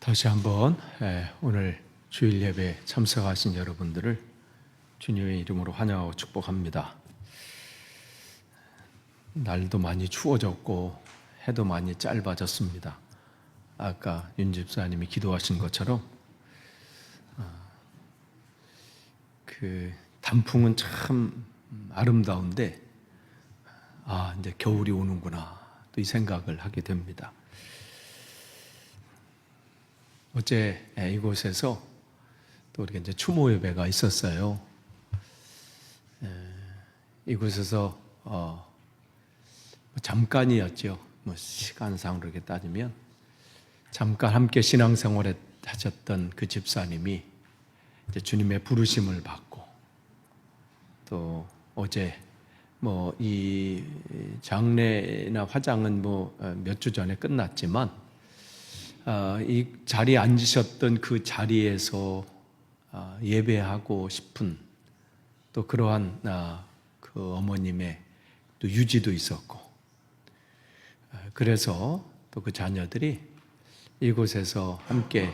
다시 한번 오늘 주일 예배에 참석하신 여러분들을 주님의 이름으로 환영하고 축복합니다. 날도 많이 추워졌고 해도 많이 짧아졌습니다. 아까 윤 집사님이 기도하신 것처럼 그 단풍은 참 아름다운데 이제 겨울이 오는구나 또 이 생각을 하게 됩니다. 어제 이곳에서 또 우리가 이제 추모 예배가 있었어요. 이곳에서 잠깐이었죠. 시간상으로 이렇게 따지면 잠깐 함께 신앙생활을 하셨던 그 집사님이 이제 주님의 부르심을 받고 또 어제 이 장례나 화장은 몇 주 전에 끝났지만 이 자리에 앉으셨던 그 자리에서 예배하고 싶은 또 그러한 그 어머님의 또 유지도 있었고 그래서 또 그 자녀들이 이곳에서 함께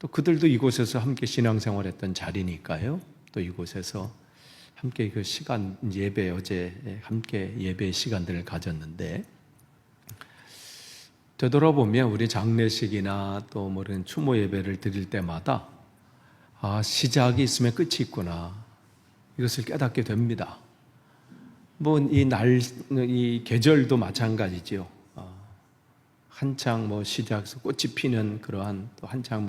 또 그들도 이곳에서 함께 신앙생활했던 자리니까요. 또 이곳에서 함께 그 시간 예배 어제 함께 예배 시간들을 가졌는데 되돌아보면 우리 장례식이나 또 이런 추모 예배를 드릴 때마다 시작이 있으면 끝이 있구나 이것을 깨닫게 됩니다. 이 계절도 마찬가지지요. 한창 시작해서 꽃이 피는 그러한 또 한창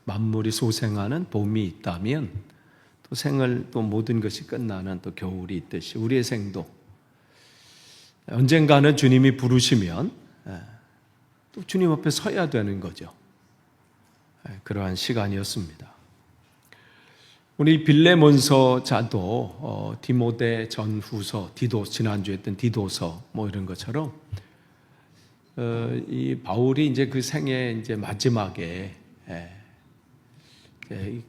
만물이 소생하는 봄이 있다면 또 생을 또 모든 것이 끝나는 또 겨울이 있듯이 우리의 생도 언젠가는 주님이 부르시면 또 주님 앞에 서야 되는 거죠. 그러한 시간이었습니다. 우리 빌레몬서 자도 디모데 전후서, 지난주에 했던 디도서 이런 것처럼 이 바울이 이제 그 생애 이제 마지막에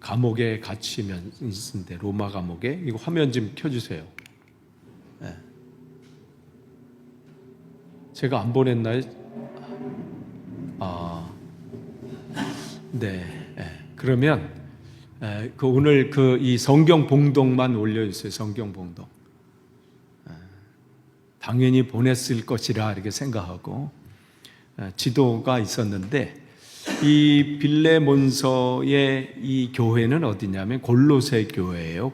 감옥에 갇히면 있는데 로마 감옥에 이거 화면 좀 켜주세요. 제가 안 보냈나요? 네. 그러면 오늘 이 성경 봉독만 올려주세요. 성경 봉독. 당연히 보냈을 것이라 이렇게 생각하고 지도가 있었는데 이 빌레몬서의 이 교회는 어디냐면 골로새 교회예요.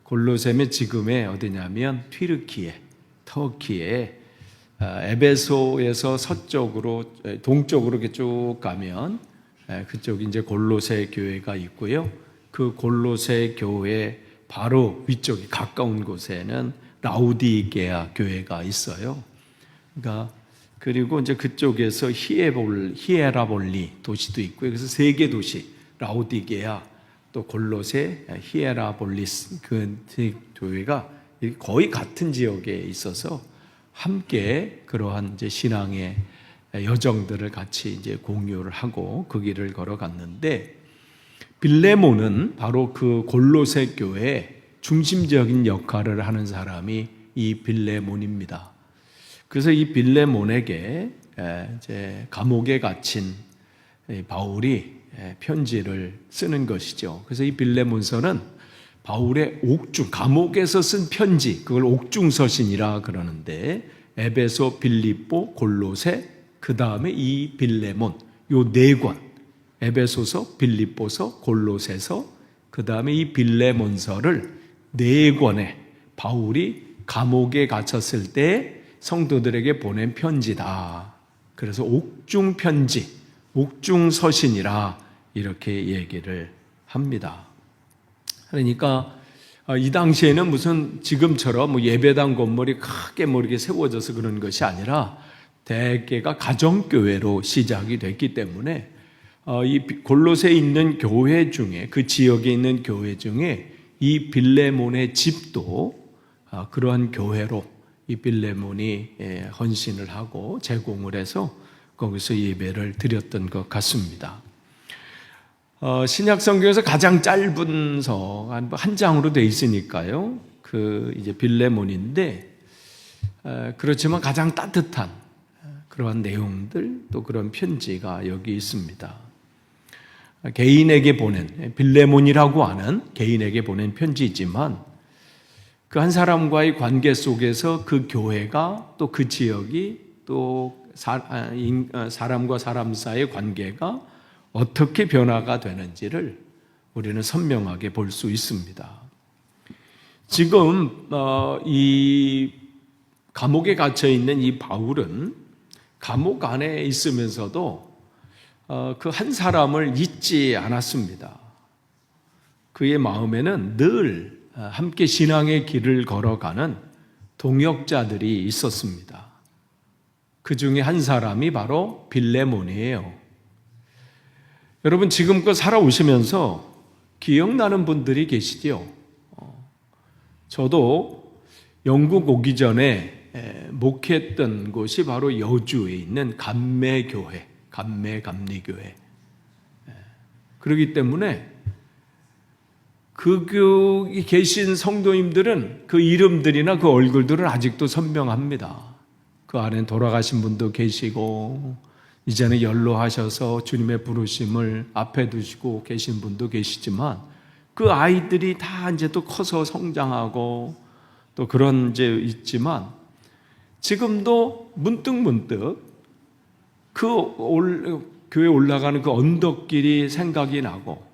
골로새면 지금의 어디냐면 튀르키예, 터키에 에베소에서 서쪽으로 동쪽으로 이렇게 쭉 가면 그쪽이 이제 골로새 교회가 있고요. 그 골로새 교회 바로 위쪽에 가까운 곳에는 라우디게아 교회가 있어요. 그리고 이제 그쪽에서 히에라볼리 도시도 있고요. 그래서 세 개 도시 라우디게아 또 골로새 히에라볼리스 그 교회가 거의 같은 지역에 있어서 함께 그러한 이제 신앙의 여정들을 같이 이제 공유를 하고 그 길을 걸어갔는데 빌레몬은 바로 그 골로새 교회의 중심적인 역할을 하는 사람이 이 빌레몬입니다. 그래서 이 빌레몬에게 이제 감옥에 갇힌 바울이 편지를 쓰는 것이죠. 그래서 이 빌레몬서는 바울의 감옥에서 쓴 편지, 그걸 옥중서신이라 그러는데 에베소, 빌립보, 골로새, 그 다음에 이 빌레몬, 요 네 권, 에베소서, 빌립보서, 골로새서, 그 다음에 이 빌레몬서를 네 권에 바울이 감옥에 갇혔을 때 성도들에게 보낸 편지다. 그래서 옥중편지, 옥중서신이라 이렇게 얘기를 합니다. 그러니까 이 당시에는 무슨 지금처럼 예배당 건물이 크게 이렇게 세워져서 그런 것이 아니라 대개가 가정교회로 시작이 됐기 때문에 이 골로새에 있는 교회 중에 그 지역에 있는 교회 중에 이 빌레몬의 집도 그러한 교회로 이 빌레몬이 헌신을 하고 제공을 해서 거기서 예배를 드렸던 것 같습니다. 신약 성경에서 가장 짧은 서 한 장으로 되어 있으니까요. 이제 빌레몬인데 그렇지만 가장 따뜻한 그러한 내용들, 또 그런 편지가 여기 있습니다. 개인에게 보낸, 빌레몬이라고 하는 개인에게 보낸 편지이지만 그 한 사람과의 관계 속에서 그 교회가, 또 그 지역이, 또 사람과 사람 사이의 관계가 어떻게 변화가 되는지를 우리는 선명하게 볼 수 있습니다. 지금 이 감옥에 갇혀 있는 이 바울은 감옥 안에 있으면서도 그 한 사람을 잊지 않았습니다. 그의 마음에는 늘 함께 신앙의 길을 걸어가는 동역자들이 있었습니다. 그 중에 한 사람이 바로 빌레몬이에요. 여러분, 지금껏 살아오시면서 기억나는 분들이 계시죠? 저도 영국 오기 전에 목회했던 곳이 바로 여주에 있는 감매교회, 감리교회. 그렇기 때문에 그 교회에 계신 성도님들은 그 이름들이나 그 얼굴들은 아직도 선명합니다. 그 안에 돌아가신 분도 계시고 이제는 연로하셔서 주님의 부르심을 앞에 두시고 계신 분도 계시지만 그 아이들이 다 이제 또 커서 성장하고 또 그런 이제 있지만 지금도 문득 그 교회 올라가는 그 언덕길이 생각이 나고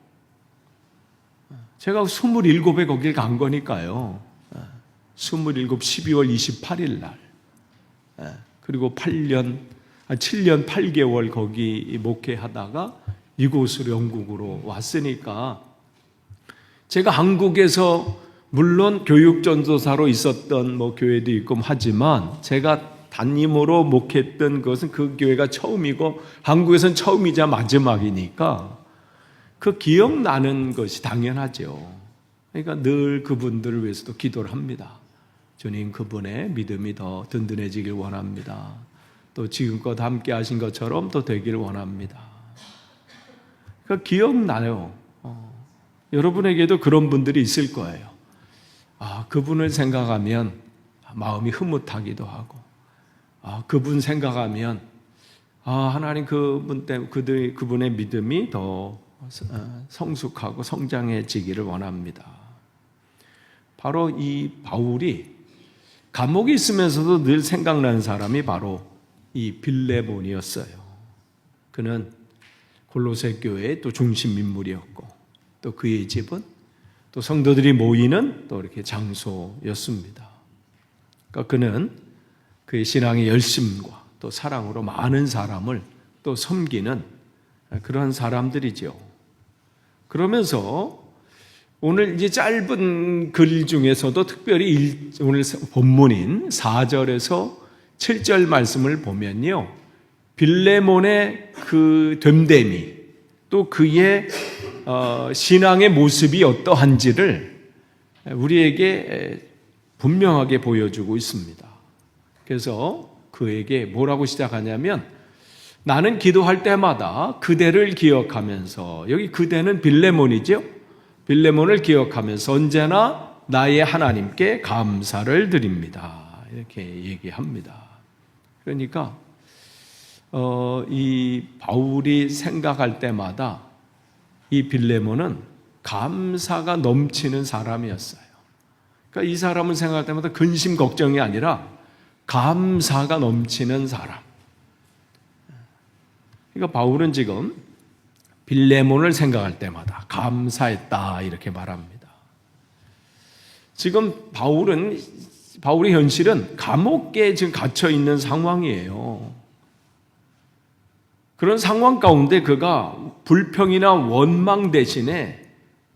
제가 27에 거길 간 거니까요. 27, 12월 28일 날. 그리고 7년 8개월 거기 목회하다가 이곳으로 영국으로 왔으니까 제가 한국에서 물론 교육전도사로 있었던 교회도 있고 하지만 제가 담임으로 목회했던 것은 그 교회가 처음이고 한국에서는 처음이자 마지막이니까 그 기억나는 것이 당연하죠. 그러니까 늘 그분들을 위해서도 기도를 합니다. 주님, 그분의 믿음이 더 든든해지길 원합니다. 또 지금껏 함께 하신 것처럼 또 되길 원합니다. 그러니까 기억나요. 여러분에게도 그런 분들이 있을 거예요. 그분을 생각하면 마음이 흐뭇하기도 하고, 그분 생각하면 하나님 그분 때문에 그분의 믿음이 더 성숙하고 성장해지기를 원합니다. 바로 이 바울이 감옥에 있으면서도 늘 생각나는 사람이 바로 이 빌레몬이었어요. 그는 골로새 교회의 또 중심 인물이었고 또 그의 집은 또 성도들이 모이는 또 이렇게 장소였습니다. 그러니까 그는 그의 신앙의 열심과 또 사랑으로 많은 사람을 또 섬기는 그러한 사람들이죠. 그러면서 오늘 이제 짧은 글 중에서도 특별히 오늘 본문인 4절에서 7절 말씀을 보면요, 빌레몬의 그 됨됨이 또 그의 신앙의 모습이 어떠한지를 우리에게 분명하게 보여주고 있습니다. 그래서 그에게 뭐라고 시작하냐면 나는 기도할 때마다 그대를 기억하면서, 여기 그대는 빌레몬이죠. 빌레몬을 기억하면서 언제나 나의 하나님께 감사를 드립니다. 이렇게 얘기합니다. 그러니까 이 바울이 생각할 때마다 이 빌레몬은 감사가 넘치는 사람이었어요. 그러니까 이 사람을 생각할 때마다 근심 걱정이 아니라 감사가 넘치는 사람. 그러니까 바울은 지금 빌레몬을 생각할 때마다 감사했다 이렇게 말합니다. 지금 바울의 현실은 감옥에 지금 갇혀 있는 상황이에요. 그런 상황 가운데 그가 불평이나 원망 대신에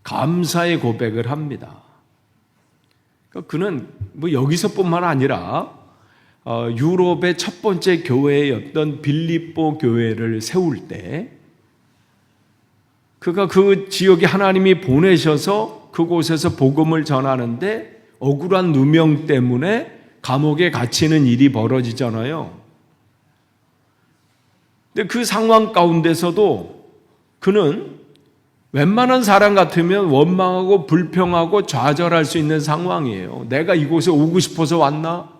감사의 고백을 합니다. 그러니까 그는 여기서뿐만 아니라 유럽의 첫 번째 교회였던 빌립보 교회를 세울 때 그가 그 지역에 하나님이 보내셔서 그곳에서 복음을 전하는데 억울한 누명 때문에 감옥에 갇히는 일이 벌어지잖아요. 근데 그 상황 가운데서도 그는 웬만한 사람 같으면 원망하고 불평하고 좌절할 수 있는 상황이에요. 내가 이곳에 오고 싶어서 왔나?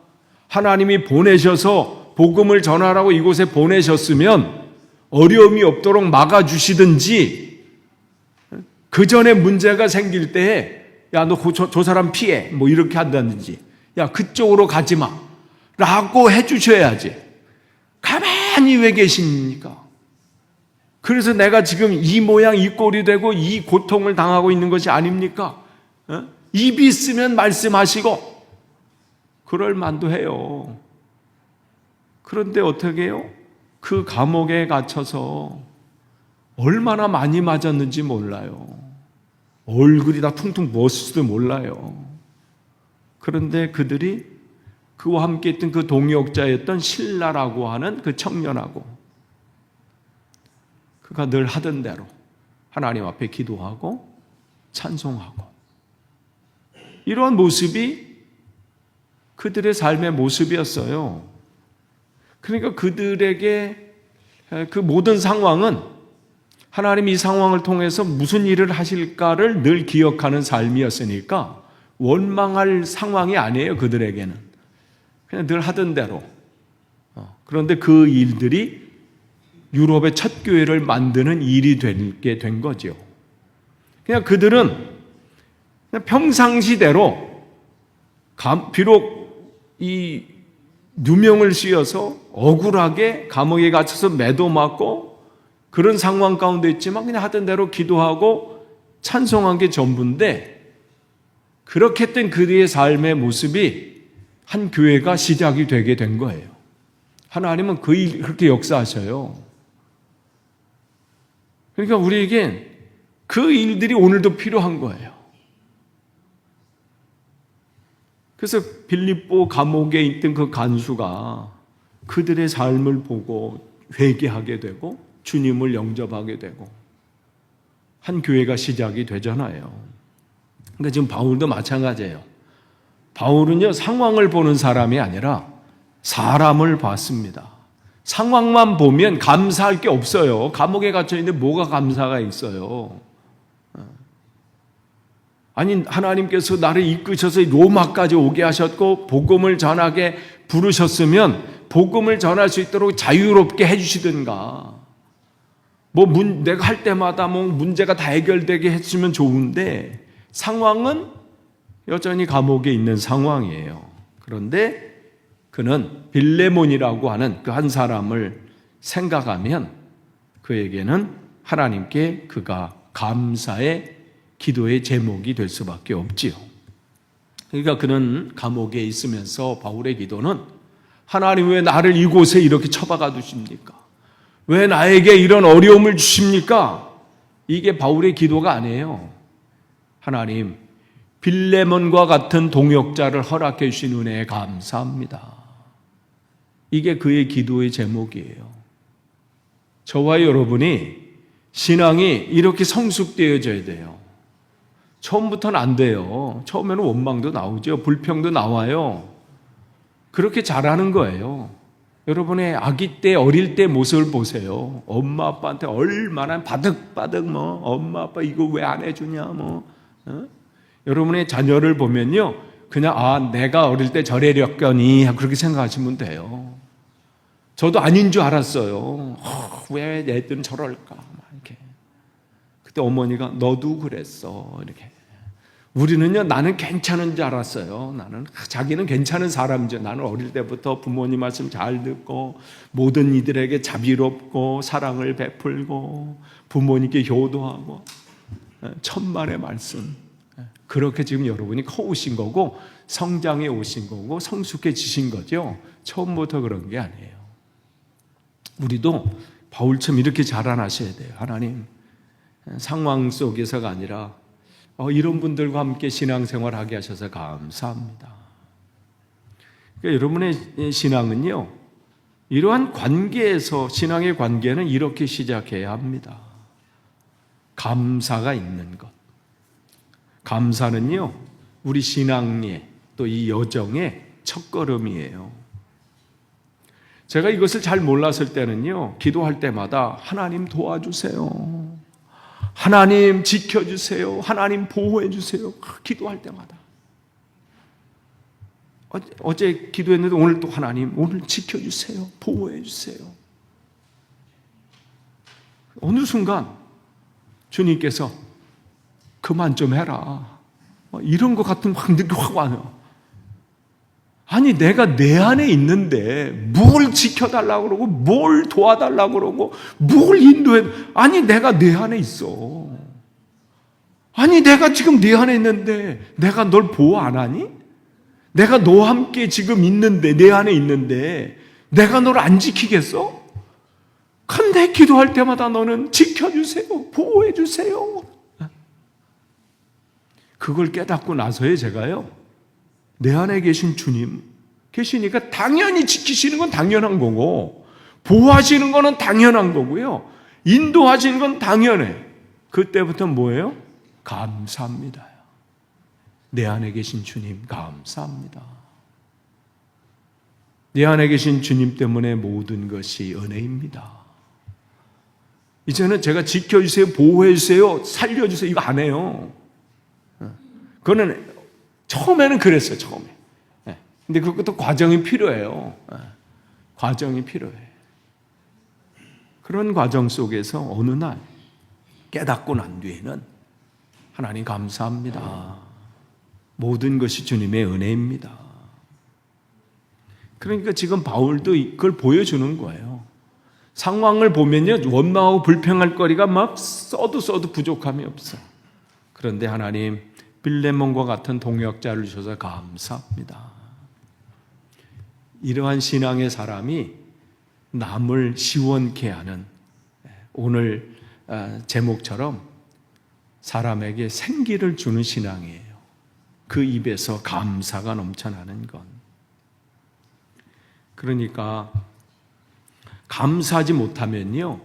하나님이 보내셔서 복음을 전하라고 이곳에 보내셨으면 어려움이 없도록 막아주시든지, 그 전에 문제가 생길 때에 야, 너 저 사람 피해, 뭐 이렇게 한다든지, 야, 그쪽으로 가지 마 라고 해주셔야지. 가만히 왜 계십니까? 그래서 내가 지금 이 모양 이 꼴이 되고 이 고통을 당하고 있는 것이 아닙니까? 입이 있으면 말씀하시고 그럴 만도 해요. 그런데 어떻게 해요? 그 감옥에 갇혀서 얼마나 많이 맞았는지 몰라요. 얼굴이 다 퉁퉁 부었을지도 몰라요. 그런데 그들이 그와 함께 있던 그 동역자였던 실라라고 하는 그 청년하고, 그가 늘 하던 대로 하나님 앞에 기도하고 찬송하고, 이러한 모습이 그들의 삶의 모습이었어요. 그러니까 그들에게 그 모든 상황은 하나님이 이 상황을 통해서 무슨 일을 하실까를 늘 기억하는 삶이었으니까 원망할 상황이 아니에요. 그들에게는 그냥 늘 하던 대로. 그런데 그 일들이 유럽의 첫 교회를 만드는 일이 되게 된 거죠. 그냥 그들은 그냥 평상시대로 비록 이 누명을 씌워서 억울하게 감옥에 갇혀서 매도 맞고 그런 상황 가운데 있지만 그냥 하던 대로 기도하고 찬송한 게 전부인데, 그렇게 했던 그들의 삶의 모습이 한 교회가 시작이 되게 된 거예요. 하나님은 그렇게 역사하셔요. 그러니까 우리에겐 그 일들이 오늘도 필요한 거예요. 그래서 빌립보 감옥에 있던 그 간수가 그들의 삶을 보고 회개하게 되고 주님을 영접하게 되고 한 교회가 시작이 되잖아요. 그러니까 지금 바울도 마찬가지예요. 바울은요, 상황을 보는 사람이 아니라 사람을 봤습니다. 상황만 보면 감사할 게 없어요. 감옥에 갇혀 있는데 뭐가 감사가 있어요? 아니, 하나님께서 나를 이끄셔서 로마까지 오게 하셨고 복음을 전하게 부르셨으면 복음을 전할 수 있도록 자유롭게 해주시든가, 내가 할 때마다 문제가 다 해결되게 해주면 좋은데 상황은 여전히 감옥에 있는 상황이에요. 그런데 그는 빌레몬이라고 하는 그 한 사람을 생각하면 그에게는 하나님께 그가 감사의 기도의 제목이 될 수밖에 없지요. 그러니까 그는 감옥에 있으면서 바울의 기도는 하나님 왜 나를 이곳에 이렇게 처박아 두십니까? 왜 나에게 이런 어려움을 주십니까? 이게 바울의 기도가 아니에요. 하나님, 빌레몬과 같은 동역자를 허락해 주신 은혜에 감사합니다. 이게 그의 기도의 제목이에요. 저와 여러분이 신앙이 이렇게 성숙되어져야 돼요. 처음부터는 안 돼요. 처음에는 원망도 나오죠. 불평도 나와요. 그렇게 잘하는 거예요. 여러분의 아기 때, 어릴 때 모습을 보세요. 엄마 아빠한테 얼마나 바득바득 엄마 아빠 이거 왜 안 해주냐 여러분의 자녀를 보면요, 그냥 내가 어릴 때 저래렸거니 그렇게 생각하시면 돼요. 저도 아닌 줄 알았어요. 왜 애들은 저럴까 이렇게. 그때 어머니가 너도 그랬어 이렇게. 우리는요, 나는 괜찮은 줄 알았어요. 자기는 괜찮은 사람이죠. 나는 어릴 때부터 부모님 말씀 잘 듣고 모든 이들에게 자비롭고 사랑을 베풀고 부모님께 효도하고 천만의 말씀. 그렇게 지금 여러분이 커오신 거고 성장해 오신 거고 성숙해지신 거죠. 처음부터 그런 게 아니에요. 우리도 바울처럼 이렇게 자라나셔야 돼요. 하나님, 상황 속에서가 아니라 이런 분들과 함께 신앙생활하게 하셔서 감사합니다. 그러니까 여러분의 신앙은요, 이러한 관계에서, 신앙의 관계는 이렇게 시작해야 합니다. 감사가 있는 것. 감사는요, 우리 신앙의 또 이 여정의 첫걸음이에요. 제가 이것을 잘 몰랐을 때는요, 기도할 때마다 하나님 도와주세요, 하나님 지켜주세요, 하나님 보호해주세요, 기도할 때마다. 어제 기도했는데 오늘 또 하나님 오늘 지켜주세요. 보호해주세요. 어느 순간 주님께서 그만 좀 해라. 이런 것 같은 확 와요. 아니 내가 내 안에 있는데 뭘 지켜달라고 그러고 뭘 도와달라고 그러고 뭘 인도해. 아니 내가 내 안에 있어. 아니 내가 지금 네 안에 있는데 내가 널 보호 안 하니? 내가 너와 함께 지금 있는데 내 안에 있는데 내가 너를 안 지키겠어? 근데 기도할 때마다 너는 지켜주세요. 보호해주세요. 그걸 깨닫고 나서에 제가요 내 안에 계신 주님 계시니까 당연히 지키시는 건 당연한 거고 보호하시는 거는 당연한 거고요. 인도하시는 건 당연해. 그때부터 뭐예요? 감사합니다. 내 안에 계신 주님 감사합니다. 내 안에 계신 주님 때문에 모든 것이 은혜입니다. 이제는 제가 지켜주세요, 보호해주세요, 살려주세요 이거 안 해요. 그거는 처음에는 그랬어요. 처음에. 근데 그것도 과정이 필요해요. 과정이 필요해. 그런 과정 속에서 어느 날 깨닫고 난 뒤에는 하나님 감사합니다. 모든 것이 주님의 은혜입니다. 그러니까 지금 바울도 그걸 보여주는 거예요. 상황을 보면요 원망하고 불평할 거리가 막 써도 부족함이 없어. 그런데 하나님 빌레몬과 같은 동역자를 주셔서 감사합니다. 이러한 신앙의 사람이 남을 시원케 하는 오늘 제목처럼 사람에게 생기를 주는 신앙이에요. 그 입에서 감사가 넘쳐나는 건. 그러니까 감사하지 못하면요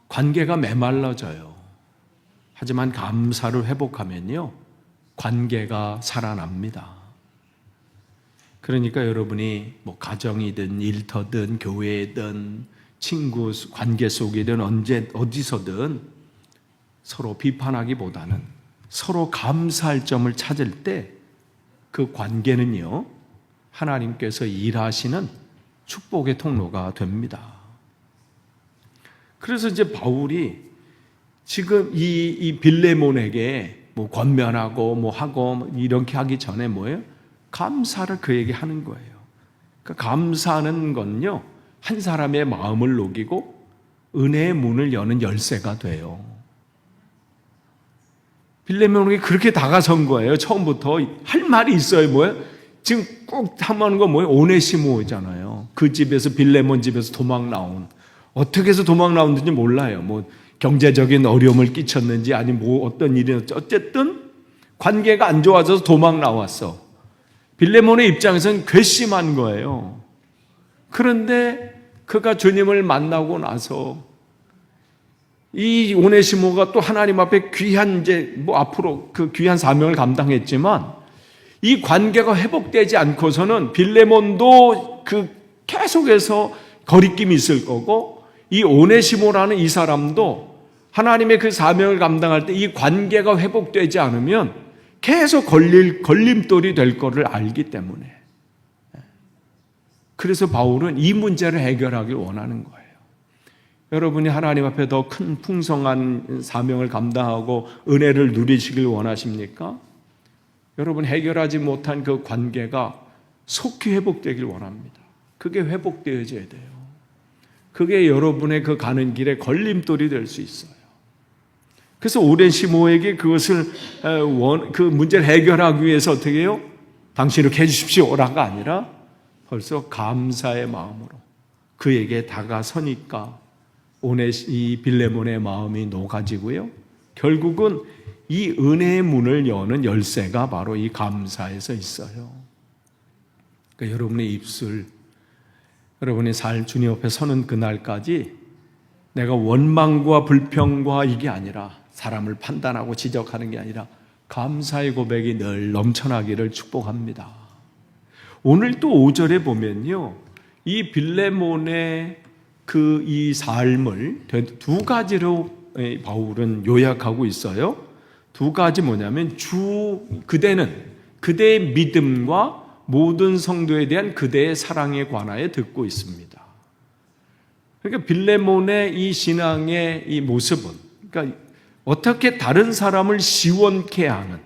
관계가 메말라져요. 하지만 감사를 회복하면요 관계가 살아납니다. 그러니까 여러분이 뭐 가정이든 일터든 교회든 친구 관계 속이든 어디서든 서로 비판하기보다는 서로 감사할 점을 찾을 때 그 관계는요 하나님께서 일하시는 축복의 통로가 됩니다. 그래서 이제 바울이 지금 이 빌레몬에게 뭐 권면하고 뭐 하고 이렇게 하기 전에 뭐예요? 감사를 그에게 하는 거예요. 그러니까 감사하는 건요 한 사람의 마음을 녹이고 은혜의 문을 여는 열쇠가 돼요. 빌레몬에게 그렇게 다가선 거예요. 처음부터 할 말이 있어요. 뭐예요? 지금 꼭 탐하는 건 뭐예요? 오네시모잖아요. 그 집에서 빌레몬 집에서 도망 나온. 어떻게 해서 도망 나온지 몰라요. 뭐 경제적인 어려움을 끼쳤는지 아니면 뭐 어떤 일이었지. 어쨌든 관계가 안 좋아져서 도망 나왔어. 빌레몬의 입장에서는 괘씸한 거예요. 그런데 그가 주님을 만나고 나서 이 오네시모가 또 하나님 앞에 귀한 이제 뭐 앞으로 그 귀한 사명을 감당했지만 이 관계가 회복되지 않고서는 빌레몬도 그 계속해서 거리낌이 있을 거고 이 오네시모라는 이 사람도 하나님의 그 사명을 감당할 때 이 관계가 회복되지 않으면 계속 걸림돌이 될 거를 알기 때문에 그래서 바울은 이 문제를 해결하길 원하는 거예요. 여러분이 하나님 앞에 더 큰 풍성한 사명을 감당하고 은혜를 누리시길 원하십니까? 여러분 해결하지 못한 그 관계가 속히 회복되길 원합니다. 그게 회복되어져야 돼요. 그게 여러분의 그 가는 길에 걸림돌이 될 수 있어요. 그래서 오네시모에게 그것을 그 문제를 해결하기 위해서 어떻게 해요? 당신 이렇게 해주십시오라가 아니라 벌써 감사의 마음으로 그에게 다가서니까 이 빌레몬의 마음이 녹아지고요. 결국은 이 은혜의 문을 여는 열쇠가 바로 이 감사에서 있어요. 그러니까 여러분의 입술, 여러분의 주님 앞에 서는 그날까지 내가 원망과 불평과 이게 아니라 사람을 판단하고 지적하는 게 아니라 감사의 고백이 늘 넘쳐나기를 축복합니다. 오늘 또 5절에 보면요. 이 빌레몬의 이 삶을 두 가지로 바울은 요약하고 있어요. 두 가지 뭐냐면 그대는 그대의 믿음과 모든 성도에 대한 그대의 사랑에 관하여 듣고 있습니다. 그러니까 빌레몬의 이 신앙의 이 모습은, 그러니까 어떻게 다른 사람을 시원케 하는,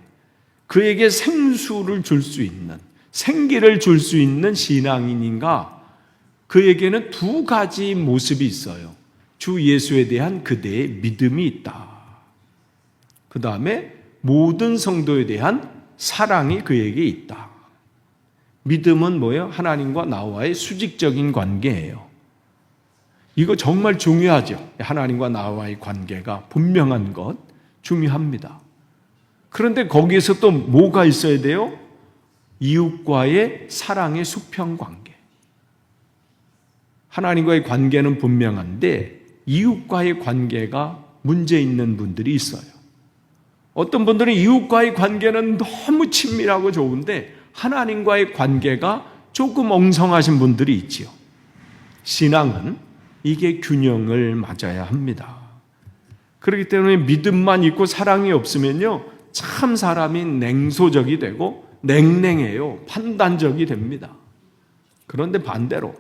그에게 생수를 줄 수 있는, 생기를 줄 수 있는 신앙인인가? 그에게는 두 가지 모습이 있어요. 주 예수에 대한 그대의 믿음이 있다. 그 다음에 모든 성도에 대한 사랑이 그에게 있다. 믿음은 뭐예요? 하나님과 나와의 수직적인 관계예요. 이거 정말 중요하죠. 하나님과 나와의 관계가 분명한 것 중요합니다. 그런데 거기에서 또 뭐가 있어야 돼요? 이웃과의 사랑의 수평 관계. 하나님과의 관계는 분명한데 이웃과의 관계가 문제 있는 분들이 있어요. 어떤 분들은 이웃과의 관계는 너무 친밀하고 좋은데 하나님과의 관계가 조금 엉성하신 분들이 있지요. 신앙은 이게 균형을 맞아야 합니다. 그렇기 때문에 믿음만 있고 사랑이 없으면요, 참 사람이 냉소적이 되고 냉랭해요. 판단적이 됩니다. 그런데 반대로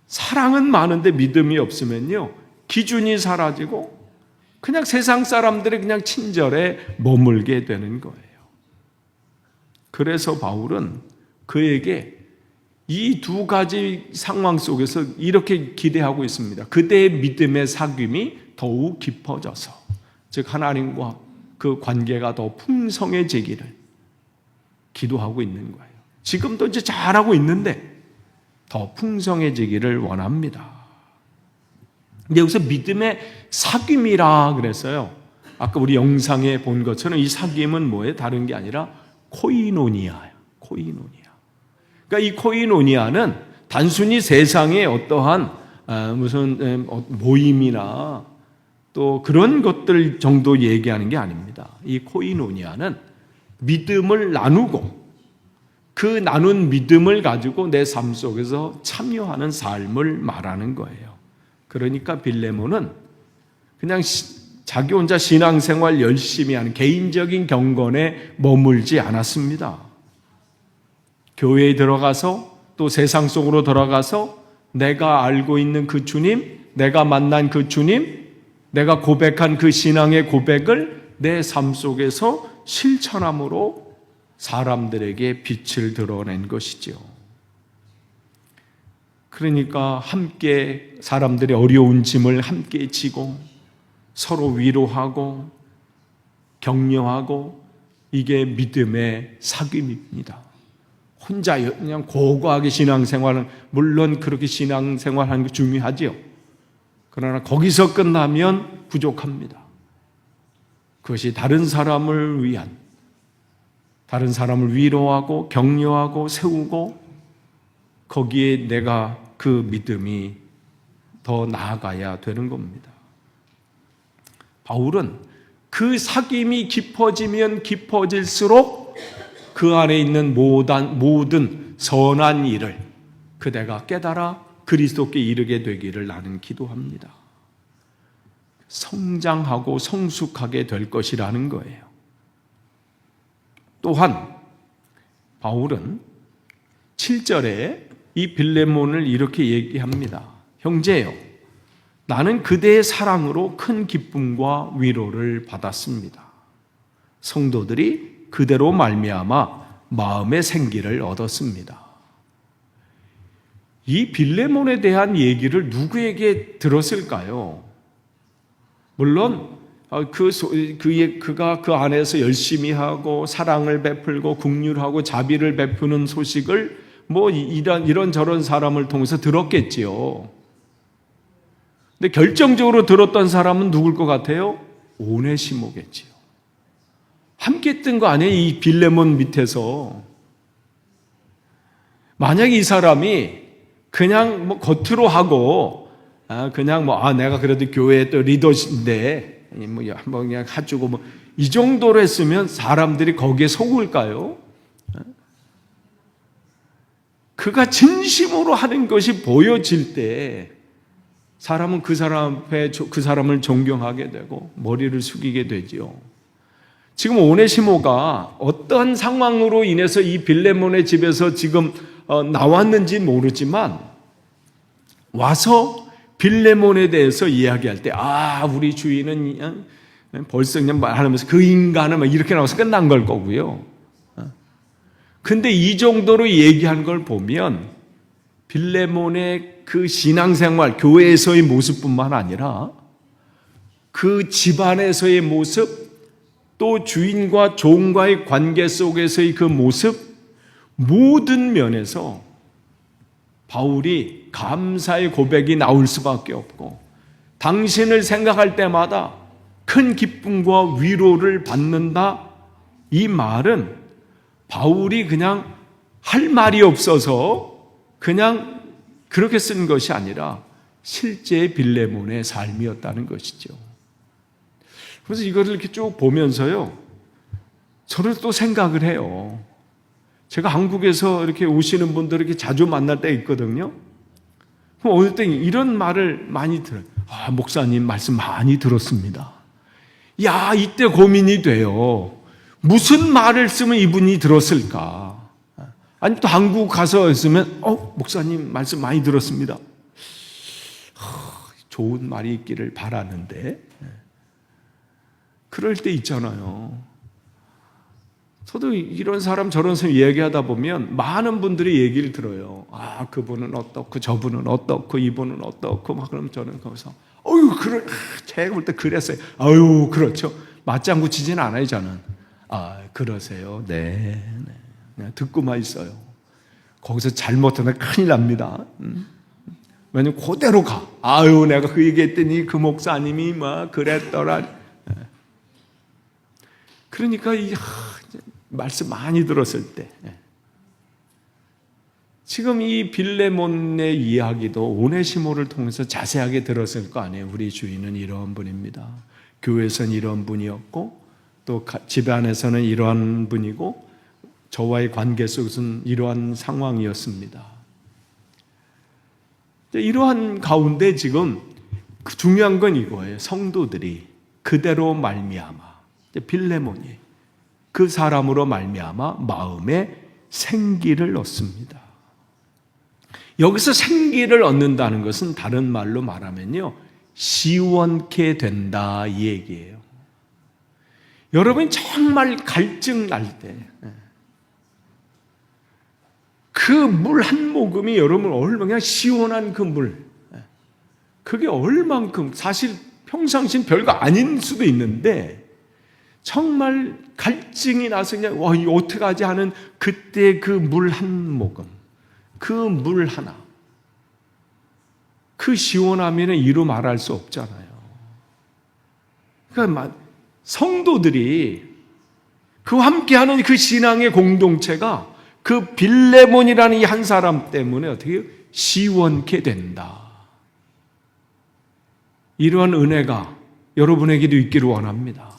사랑은 많은데 믿음이 없으면요, 기준이 사라지고 그냥 세상 사람들의 그냥 친절에 머물게 되는 거예요. 그래서 바울은 그에게 이 두 가지 상황 속에서 이렇게 기대하고 있습니다. 그대의 믿음의 사귐이 더욱 깊어져서, 즉 하나님과 그 관계가 더 풍성해지기를 기도하고 있는 거예요. 지금도 이제 잘하고 있는데 더 풍성해지기를 원합니다. 근데 여기서 믿음의 사귐이라 그랬어요. 아까 우리 영상에 본 것처럼 이 사귐은 뭐예요? 다른 게 아니라 코이노니아예요. 코이노니아. 그러니까 이 코이노니아는 단순히 세상의 어떠한 무슨 모임이나 또 그런 것들 정도 얘기하는 게 아닙니다. 이 코이노니아는 믿음을 나누고 그 나눈 믿음을 가지고 내 삶 속에서 참여하는 삶을 말하는 거예요. 그러니까 빌레몬은 그냥 자기 혼자 신앙생활 열심히 하는 개인적인 경건에 머물지 않았습니다. 교회에 들어가서 또 세상 속으로 들어가서 내가 알고 있는 그 주님, 내가 만난 그 주님, 내가 고백한 그 신앙의 고백을 내 삶 속에서 실천함으로 사람들에게 빛을 드러낸 것이죠. 그러니까 함께 사람들의 어려운 짐을 함께 지고 서로 위로하고 격려하고, 이게 믿음의 사귐입니다. 혼자 그냥 고고하게 신앙생활은, 물론 그렇게 신앙생활하는 게 중요하지요. 그러나 거기서 끝나면 부족합니다. 그것이 다른 사람을 위한, 다른 사람을 위로하고 격려하고 세우고, 거기에 내가 그 믿음이 더 나아가야 되는 겁니다. 바울은 그 사귐이 깊어지면 깊어질수록 그 안에 있는 모든 선한 일을 그대가 깨달아 그리스도께 이르게 되기를 나는 기도합니다. 성장하고 성숙하게 될 것이라는 거예요. 또한 바울은 7절에 이 빌레몬을 이렇게 얘기합니다. 형제요, 나는 그대의 사랑으로 큰 기쁨과 위로를 받았습니다. 성도들이 그대로 말미암아 마음의 생기를 얻었습니다. 이 빌레몬에 대한 얘기를 누구에게 들었을까요? 물론 그가 그 안에서 열심히 하고 사랑을 베풀고 긍휼하고 자비를 베푸는 소식을 뭐 이런저런 사람을 통해서 들었겠지요. 근데 결정적으로 들었던 사람은 누굴 것 같아요? 오네시모겠지요. 함께 했던 거 아니에요? 이 빌레몬 밑에서. 만약에 이 사람이 그냥 뭐 겉으로 하고 그냥 내가 그래도 교회의 또 리더인데 뭐 한번 그냥 해주고 뭐 이 정도로 했으면 사람들이 거기에 속을까요? 그가 진심으로 하는 것이 보여질 때 사람은 그 사람 앞에 그 사람을 존경하게 되고 머리를 숙이게 되지요. 지금 오네시모가 어떤 상황으로 인해서 이 빌레몬의 집에서 지금 나왔는지 모르지만 와서 빌레몬에 대해서 이야기할 때 우리 주인은 벌써 그냥 말하면서 그 인간은 막 이렇게 나와서 끝난 걸 거고요. 근데 이 정도로 얘기한 걸 보면 빌레몬의 그 신앙생활, 교회에서의 모습뿐만 아니라 그 집안에서의 모습, 또 주인과 종과의 관계 속에서의 그 모습, 모든 면에서 바울이 감사의 고백이 나올 수밖에 없고, 당신을 생각할 때마다 큰 기쁨과 위로를 받는다. 이 말은 바울이 그냥 할 말이 없어서 그냥 그렇게 쓴 것이 아니라 실제 빌레몬의 삶이었다는 것이죠. 그래서 이거를 이렇게 쭉 보면서요, 저를 또 생각을 해요. 제가 한국에서 이렇게 오시는 분들 이렇게 자주 만날 때 있거든요. 그럼 어느 때 이런 말을 많이 들어요. 목사님 말씀 많이 들었습니다. 야, 이때 고민이 돼요. 무슨 말을 쓰면 이분이 들었을까? 아니, 또 한국 가서 있으면, 목사님 말씀 많이 들었습니다. 좋은 말이 있기를 바라는데, 그럴 때 있잖아요. 저도 이런 사람 저런 사람 얘기하다 보면 많은 분들이 얘기를 들어요. 그분은 어떻고 저분은 어떻고 이분은 어떻고 막 그럼 저는 거기서 제가 볼 때 그랬어요. 그렇죠. 맞장구 치지는 않아요, 저는. 그러세요. 네. 그냥 듣고만 있어요. 거기서 잘못하면 큰일 납니다. 왜냐면 그대로 가. 내가 그 얘기했더니 그 목사님이 막 그랬더라. 그러니까 말씀 많이 들었을 때, 지금 이 빌레몬의 이야기도 오네시모를 통해서 자세하게 들었을 거 아니에요. 우리 주인은 이러한 분입니다. 교회에서는 이러한 분이었고, 또 집안에서는 이러한 분이고, 저와의 관계 속에서는 이러한 상황이었습니다. 이러한 가운데 지금 중요한 건 이거예요. 성도들이 그대로 말미암아, 빌레몬이 그 사람으로 말미암아 마음에 생기를 얻습니다. 여기서 생기를 얻는다는 것은 다른 말로 말하면요, 시원케 된다 이 얘기예요. 여러분이 정말 갈증 날 때 그 물 한 모금이 여러분 얼마나 시원한 그 물, 그게 얼만큼 사실 평상시엔 별거 아닌 수도 있는데 정말 갈증이 나서 그냥 이거 어떡하지 하는 그때 그 물 한 모금, 그 물 하나, 그 시원함에는 이루 말할 수 없잖아요. 그러니까 성도들이 그와 함께하는 그 신앙의 공동체가 그 빌레몬이라는 이 한 사람 때문에 어떻게 시원케 된다. 이러한 은혜가 여러분에게도 있기를 원합니다.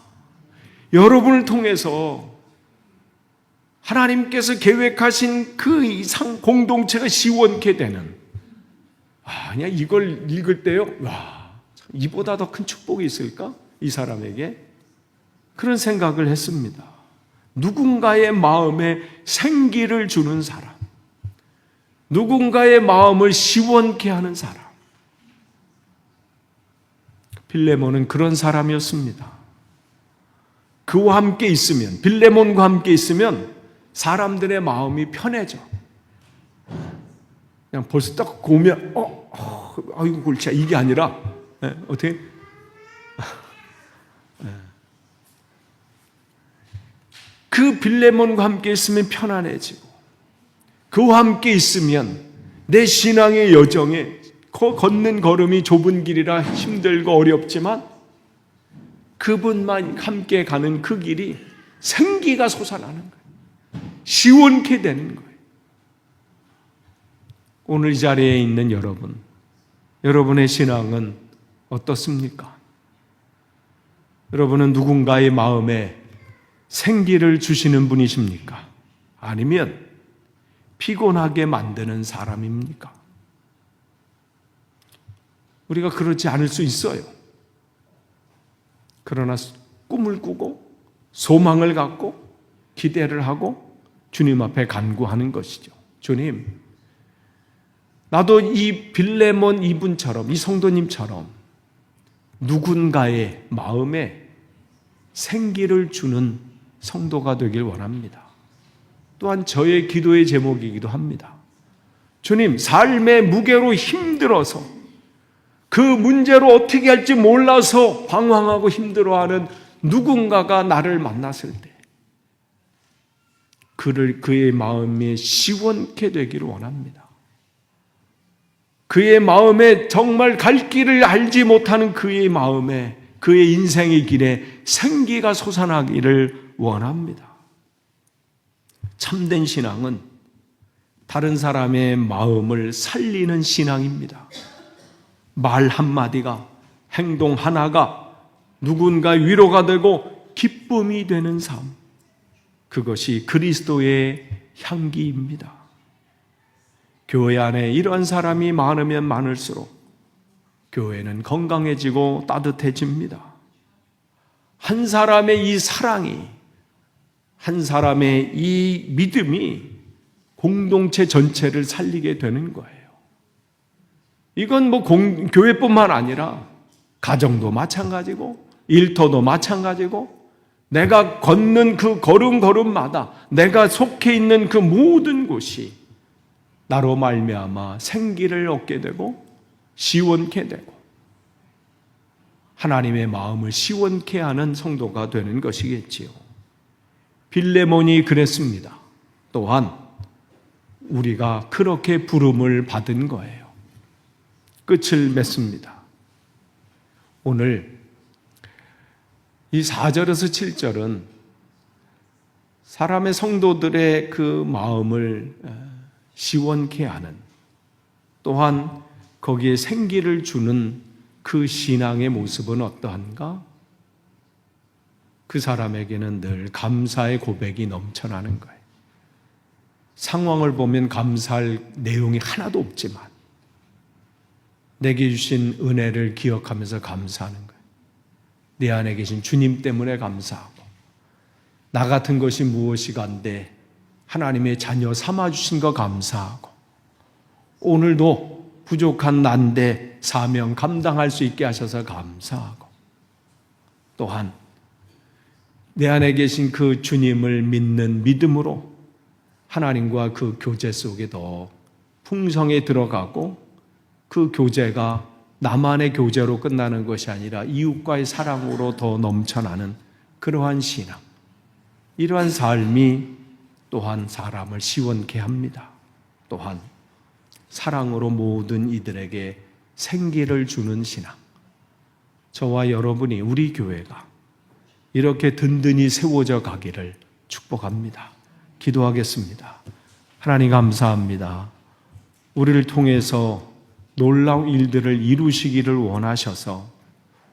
여러분을 통해서 하나님께서 계획하신 그 이상 공동체가 시원케 되는, 그냥 이걸 읽을 때요, 이보다 더 큰 축복이 있을까? 이 사람에게 그런 생각을 했습니다. 누군가의 마음에 생기를 주는 사람, 누군가의 마음을 시원케 하는 사람. 빌레몬은 그런 사람이었습니다. 그와 함께 있으면, 빌레몬과 함께 있으면 사람들의 마음이 편해져. 그냥 벌써 딱 보면 아이고 골치야, 이게 아니라 어떻게 그 빌레몬과 함께 있으면 편안해지고, 그와 함께 있으면 내 신앙의 여정에 걷는 걸음이 좁은 길이라 힘들고 어렵지만 그분만 함께 가는 그 길이 생기가 솟아나는 거예요. 시원케 되는 거예요. 오늘 이 자리에 있는 여러분, 여러분의 신앙은 어떻습니까? 여러분은 누군가의 마음에 생기를 주시는 분이십니까? 아니면 피곤하게 만드는 사람입니까? 우리가 그렇지 않을 수 있어요. 그러나 꿈을 꾸고 소망을 갖고 기대를 하고 주님 앞에 간구하는 것이죠. 주님, 나도 이 빌레몬 이분처럼, 이 성도님처럼 누군가의 마음에 생기를 주는 성도가 되길 원합니다. 또한 저의 기도의 제목이기도 합니다. 주님, 삶의 무게로 힘들어서 그 문제로 어떻게 할지 몰라서 방황하고 힘들어하는 누군가가 나를 만났을 때 그의 마음이 시원케 되기를 원합니다. 그의 마음에 정말 갈 길을 알지 못하는 그의 마음에, 그의 인생의 길에 생기가 솟아나기를 원합니다. 참된 신앙은 다른 사람의 마음을 살리는 신앙입니다. 말 한마디가, 행동 하나가 누군가 위로가 되고 기쁨이 되는 삶, 그것이 그리스도의 향기입니다. 교회 안에 이러한 사람이 많으면 많을수록 교회는 건강해지고 따뜻해집니다. 한 사람의 이 사랑이, 한 사람의 이 믿음이 공동체 전체를 살리게 되는 거예요. 이건 교회뿐만 아니라 가정도 마찬가지고 일터도 마찬가지고 내가 걷는 그 걸음걸음마다 내가 속해 있는 그 모든 곳이 나로 말미암아 생기를 얻게 되고 시원케 되고 하나님의 마음을 시원케 하는 성도가 되는 것이겠지요. 빌레몬이 그랬습니다. 또한 우리가 그렇게 부름을 받은 거예요. 끝을 맺습니다. 오늘 이 4절에서 7절은 사람의 성도들의 그 마음을 시원케 하는, 또한 거기에 생기를 주는 그 신앙의 모습은 어떠한가? 그 사람에게는 늘 감사의 고백이 넘쳐나는 거예요. 상황을 보면 감사할 내용이 하나도 없지만 내게 주신 은혜를 기억하면서 감사하는 거예요. 내 안에 계신 주님 때문에 감사하고, 나 같은 것이 무엇이간데 하나님의 자녀 삼아주신 거 감사하고, 오늘도 부족한 난데 사명 감당할 수 있게 하셔서 감사하고, 또한 내 안에 계신 그 주님을 믿는 믿음으로 하나님과 그 교제 속에 더 풍성에 들어가고, 그 교제가 나만의 교제로 끝나는 것이 아니라 이웃과의 사랑으로 더 넘쳐나는 그러한 신앙, 이러한 삶이 또한 사람을 시원케 합니다. 또한 사랑으로 모든 이들에게 생기를 주는 신앙, 저와 여러분이, 우리 교회가 이렇게 든든히 세워져 가기를 축복합니다. 기도하겠습니다. 하나님 감사합니다. 우리를 통해서 놀라운 일들을 이루시기를 원하셔서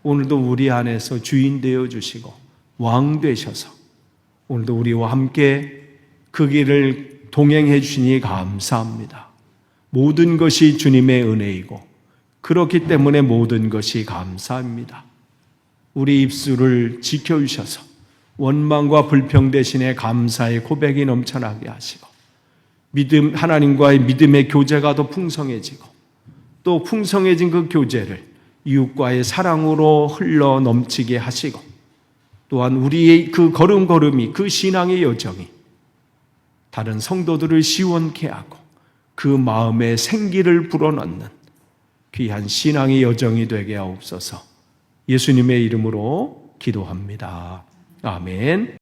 오늘도 우리 안에서 주인 되어 주시고 왕 되셔서 오늘도 우리와 함께 그 길을 동행해 주시니 감사합니다. 모든 것이 주님의 은혜이고 그렇기 때문에 모든 것이 감사합니다. 우리 입술을 지켜주셔서 원망과 불평 대신에 감사의 고백이 넘쳐나게 하시고, 하나님과의 믿음의 교제가 더 풍성해지고, 또 풍성해진 그 교제를 이웃과의 사랑으로 흘러 넘치게 하시고, 또한 우리의 그 걸음걸음이, 그 신앙의 여정이 다른 성도들을 시원케 하고 그 마음에 생기를 불어넣는 귀한 신앙의 여정이 되게 하옵소서. 예수님의 이름으로 기도합니다. 아멘.